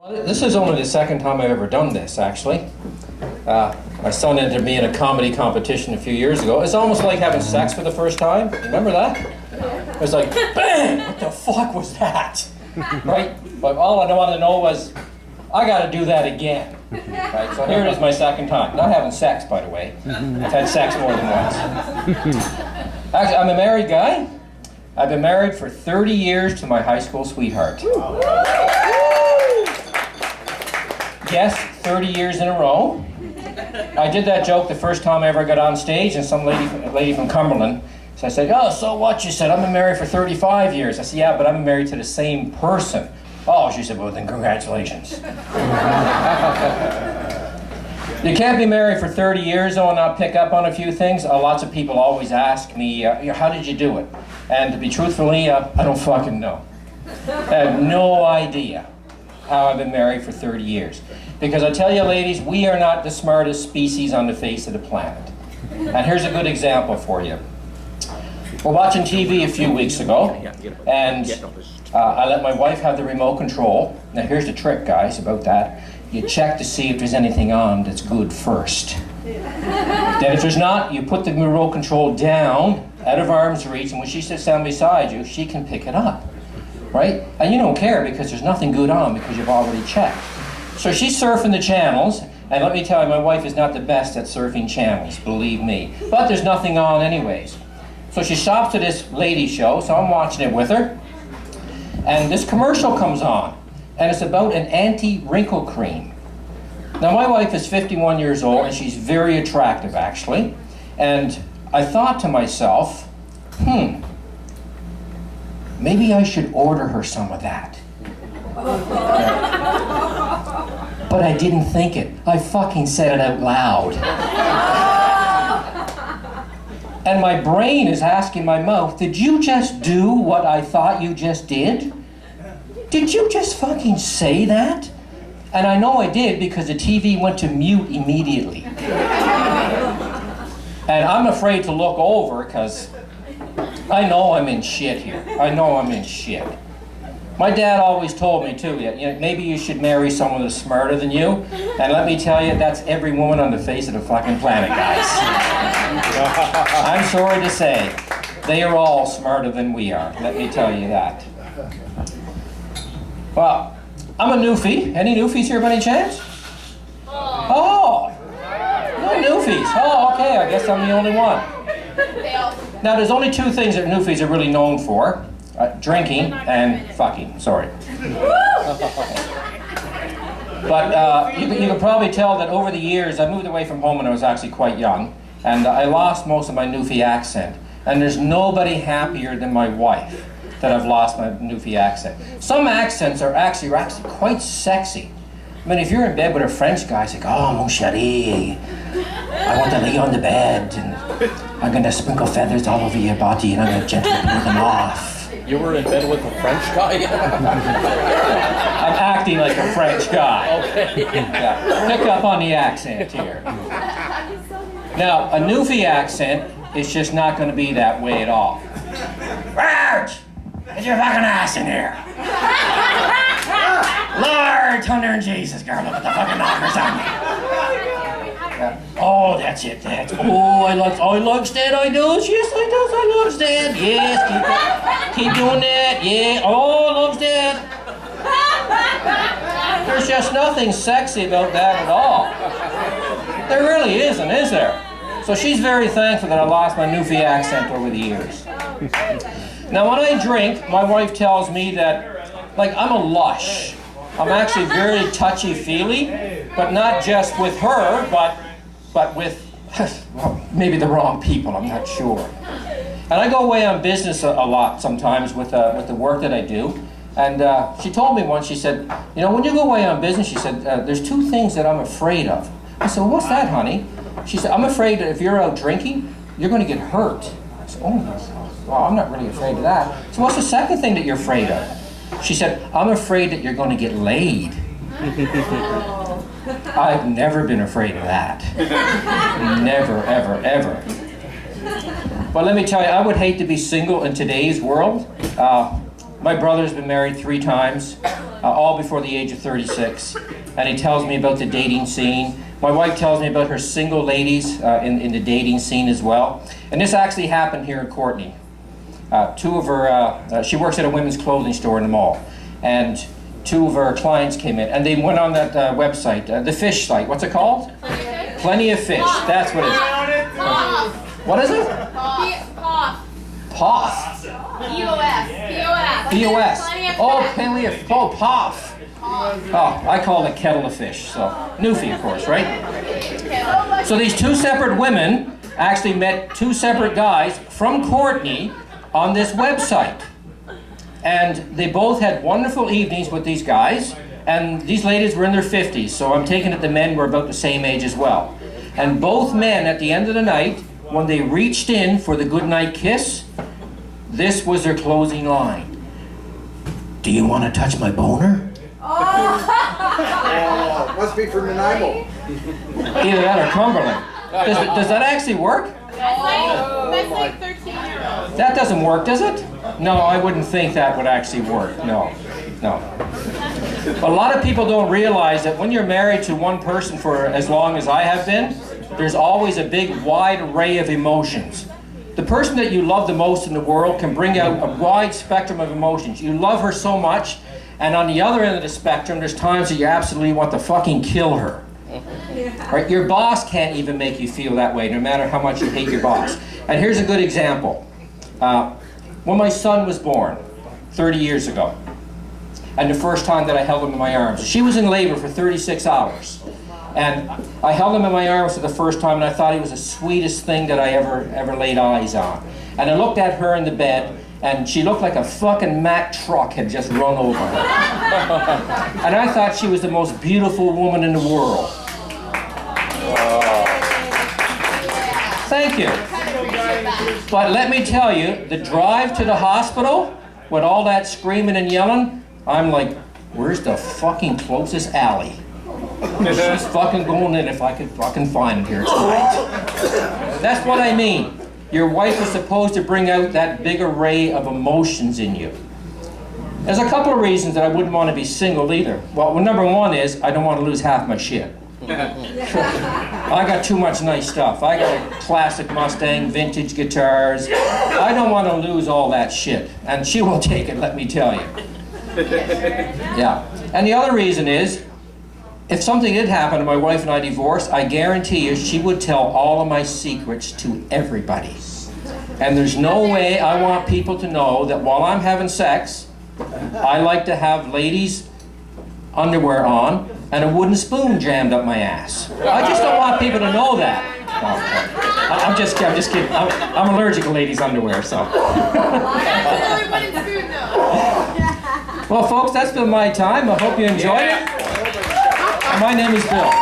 This is only the second time I've ever done this, actually. My son entered me in a comedy competition a few years ago. It's almost like having sex for the first time. Remember that? It was like, bang! What the fuck was that? Right? But all I wanted to know was, I gotta do that again. Right? So here it is my second time. Not having sex, by the way. I've had sex more than once. Actually, I'm a married guy. I've been married for 30 years to my high school sweetheart. Yes, 30 years in a row. I did that joke the first time I ever got on stage, and some lady from Cumberland, so I said, oh, so what? She said, I've been married for 35 years. I said, yeah, but I'm married to the same person. Oh, she said, well, then congratulations. You can't be married for 30 years, though, and not pick up on a few things. Lots of people always ask me, how did you do it? And to be truthfully, I don't fucking know. I have no idea how I've been married for 30 years. Because I tell you, ladies, we are not the smartest species on the face of the planet. And here's a good example for you. We're watching TV a few weeks ago, and I let my wife have the remote control. Now here's the trick, guys, about that. You check to see if there's anything on that's good first. Then if there's not, you put the remote control down, out of arm's reach, and when she sits down beside you, she can pick it up. Right? And you don't care because there's nothing good on because you've already checked. So she's surfing the channels, and let me tell you, my wife is not the best at surfing channels, believe me. But there's nothing on anyways. So she stops to this lady show, so I'm watching it with her, and this commercial comes on, and it's about an anti-wrinkle cream. Now my wife is 51 years old, and she's very attractive actually, and I thought to myself, maybe I should order her some of that. But I didn't think it. I fucking said it out loud. And my brain is asking my mouth, did you just do what I thought you just did? Did you just fucking say that? And I know I did because the TV went to mute immediately. And I'm afraid to look over because I know I'm in shit here. I know I'm in shit. My dad always told me too, maybe you should marry someone that's smarter than you. And let me tell you, that's every woman on the face of the fucking planet, guys. I'm sorry to say, they are all smarter than we are. Let me tell you that. Well, I'm a newfie. Any newfies here by any chance? Oh, no newfies. Oh, okay, I guess I'm the only one. Now, there's only two things that newfies are really known for. Drinking and fucking, sorry. But you can probably tell that over the years, I moved away from home when I was actually quite young, and I lost most of my Newfie accent. And there's nobody happier than my wife that I've lost my Newfie accent. Some accents are actually quite sexy. I mean, if you're in bed with a French guy, it's like, oh, mon chéri, I want to lay on the bed, and I'm going to sprinkle feathers all over your body, and I'm going to gently pull them off. You were in bed with a French guy? I'm acting like a French guy. Okay. Yeah. Pick up on the accent here. Now, a Newfie accent is just not going to be that way at all. Raj! Get your fucking ass in here! Lord, thunder and Jesus, girl, look at the fucking knockers on me. Oh, that's it, oh, I love Stan, I does, yes, I does, I love Stan, yes, keep doing that, yeah, oh, I love Stan. There's just nothing sexy about that at all. There really isn't, is there? So she's very thankful that I lost my Newfie accent over the years. Now, when I drink, my wife tells me that, like, I'm a lush. I'm actually very touchy-feely, but not just with her, but with, well, maybe the wrong people, I'm not sure. And I go away on business a lot sometimes with the work that I do. And she told me once, she said, you know, when you go away on business, she said, there's two things that I'm afraid of. I said, well, what's that, honey? She said, I'm afraid that if you're out drinking, you're going to get hurt. I said, oh, well, I'm not really afraid of that. So what's the second thing that you're afraid of? She said, I'm afraid that you're going to get laid. I've never been afraid of that. Never, ever, ever. But let me tell you, I would hate to be single in today's world. My brother's been married 3 times, all before the age of 36. And he tells me about the dating scene. My wife tells me about her single ladies in the dating scene as well. And this actually happened here in Courtenay. 2 of her, she works at a women's clothing store in the mall. And 2 of her clients came in, and they went on that website, the fish site. What's it called? Plenty of Fish. That's what it is. What is it? POF. POS. Oh, Plenty of, oh, POF. Oh, I call it kettle of fish. So, Newfie, of course, right? So these 2 separate women actually met 2 separate guys from Courtenay on this website. And they both had wonderful evenings with these guys. And these ladies were in their 50s, so I'm taking it the men were about the same age as well. And both men, at the end of the night, when they reached in for the goodnight kiss, this was their closing line. Do you want to touch my boner? Oh, must be from Nanaimo. Either that or Cumberland. Does that actually work? That's like 13-year-olds. That doesn't work, does it? No, I wouldn't think that would actually work. No. A lot of people don't realize that when you're married to one person for as long as I have been, there's always a big wide array of emotions. The person that you love the most in the world can bring out a wide spectrum of emotions. You love her so much, and on the other end of the spectrum, there's times that you absolutely want to fucking kill her. Right? Your boss can't even make you feel that way, no matter how much you hate your boss. And here's a good example. When my son was born, 30 years ago, and the first time that I held him in my arms, she was in labor for 36 hours. And I held him in my arms for the first time, and I thought he was the sweetest thing that I ever laid eyes on. And I looked at her in the bed, and she looked like a fucking Mack truck had just run over her. And I thought she was the most beautiful woman in the world. Thank you. But let me tell you, the drive to the hospital, with all that screaming and yelling, I'm like, where's the fucking closest alley? She's fucking going in if I could fucking find it here tonight. That's what I mean. Your wife is supposed to bring out that big array of emotions in you. There's a couple of reasons that I wouldn't want to be single either. Well, number one is I don't want to lose half my shit. I got too much nice stuff. I got a classic Mustang, vintage guitars. I don't want to lose all that shit. And she will take it, let me tell you. Yeah. And the other reason is, if something did happen and my wife and I divorced, I guarantee you she would tell all of my secrets to everybody. And there's no way I want people to know that while I'm having sex, I like to have ladies' underwear on and a wooden spoon jammed up my ass. I just don't want people to know that. No, I'm just kidding. I'm allergic to ladies' underwear, so. Well, folks, that's been my time. I hope you enjoyed it. My name is Bill.